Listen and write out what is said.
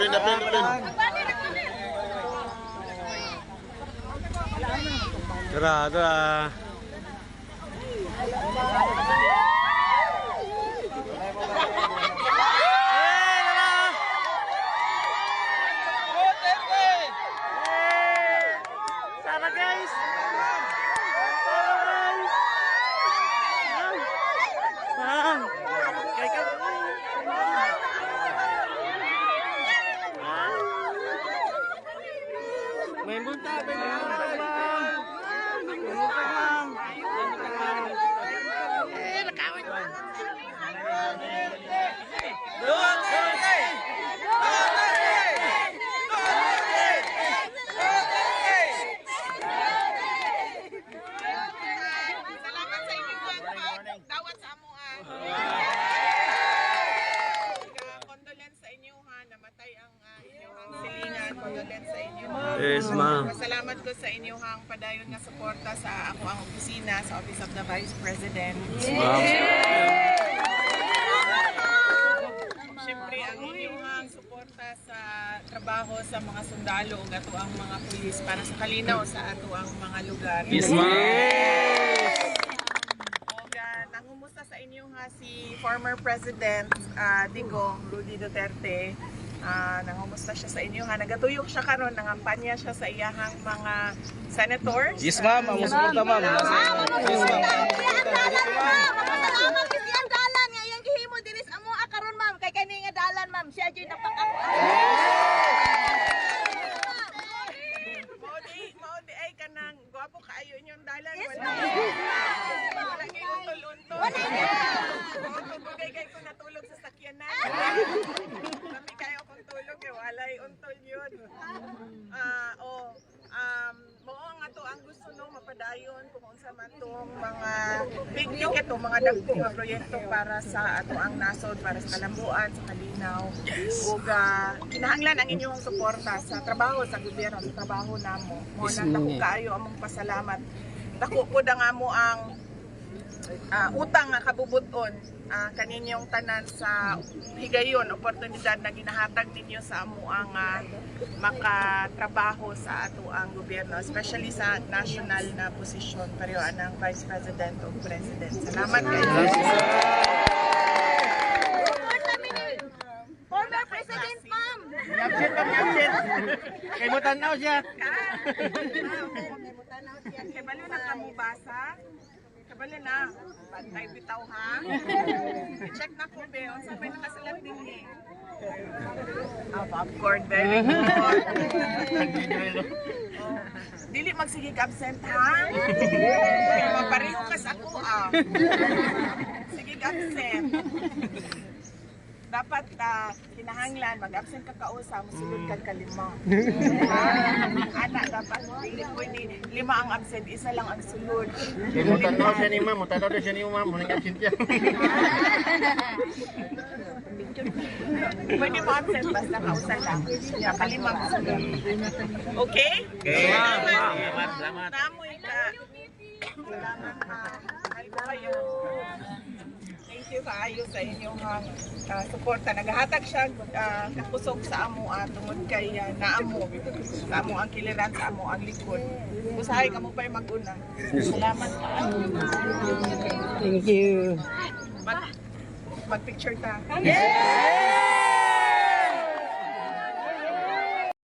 Dapin. Tara. Sana guys. May bunta Dawat sa amo condolence sa inyo ha, namatay ang inyong silingan. Condolence sa inyo. Yes, ma'am. Salamat ko sa inyo hang padayon nga suporta sa ako ang opisina sa Office of the Vice President. Siyempre ang inyong suporta sa trabaho sa mga sundalo ug ato ang mga pulis para sa kalinaw sa ato ang mga lugar. Yes, ma'am. Nangumusta sa inyo ha si former President Digong Rudy Duterte. Nangumusta siya sa inyo ha. Nagatuyok siya karon, nangampanya siya sa iyahang mga senators. Yes, ma'am. Ang musuporta, ma'am. Salamat kasi ang dalan nga iyang gihimo dinis amo karon ma'am kay kani nga dalan ma'am siya jud napakako. Maudi ay kanang gwapo kaayo inyong dalan. Wala kay untol-untol. Bugay kay ko natulog sa sakyanan. Kami kayo kung tulog kay walay untol yun. Mao nga to ang gusto nung mapadayon kung unsa man tong mga big ticket o mga dagkong nga proyekto para sa ato ang nasod, para sa kalambuan, sa kalinaw. Ug kinahanglan ang inyong suporta sa trabaho sa gobyerno, sa trabaho namo. Mo na dako kaayo among pasalamat. Dako pud ang amo ang utang nga kabubuton kaninyong tanan sa higayon, oportunidad na ginahatag ninyo sa amo ang makatrabaho sa ato ang gobyerno, especially sa national na posisyon pareho anang Vice President o President. Salamat kayo. Former President ma'am. Absent. Kay mo tanaw siya. Kay balo na kamo basa. Kabalo na. Bantay bitaw ha. I-check na ko be. Unsa may nakasalat din ni. Popcorn. Very good. Dili magsigig absent ha. Kaya mapareho ka sa ako Sigig absent. Dapat kinahanglan mag-absent ka kausa, musulod ka kalima. Anak dapat dili pwede 5 ang absent, isa lang ang sulod. Mutanaw siya ni ma'am, muna absent siya. Pwede mo absent basta kausa lang. Kalima ang sulod. Okay? Salamat. Namoy ka. Salamat ha. Mahal ko kayo. Thank you kaayo sa inyong suporta. Naghahatag siya kakusog sa amo tungod kay naamo. Sa amo ang kiliran, sa amo ang likod. Usahay ka mo pa'y mag-una. Salamat ka. Thank you. Mag-picture ta. Yes!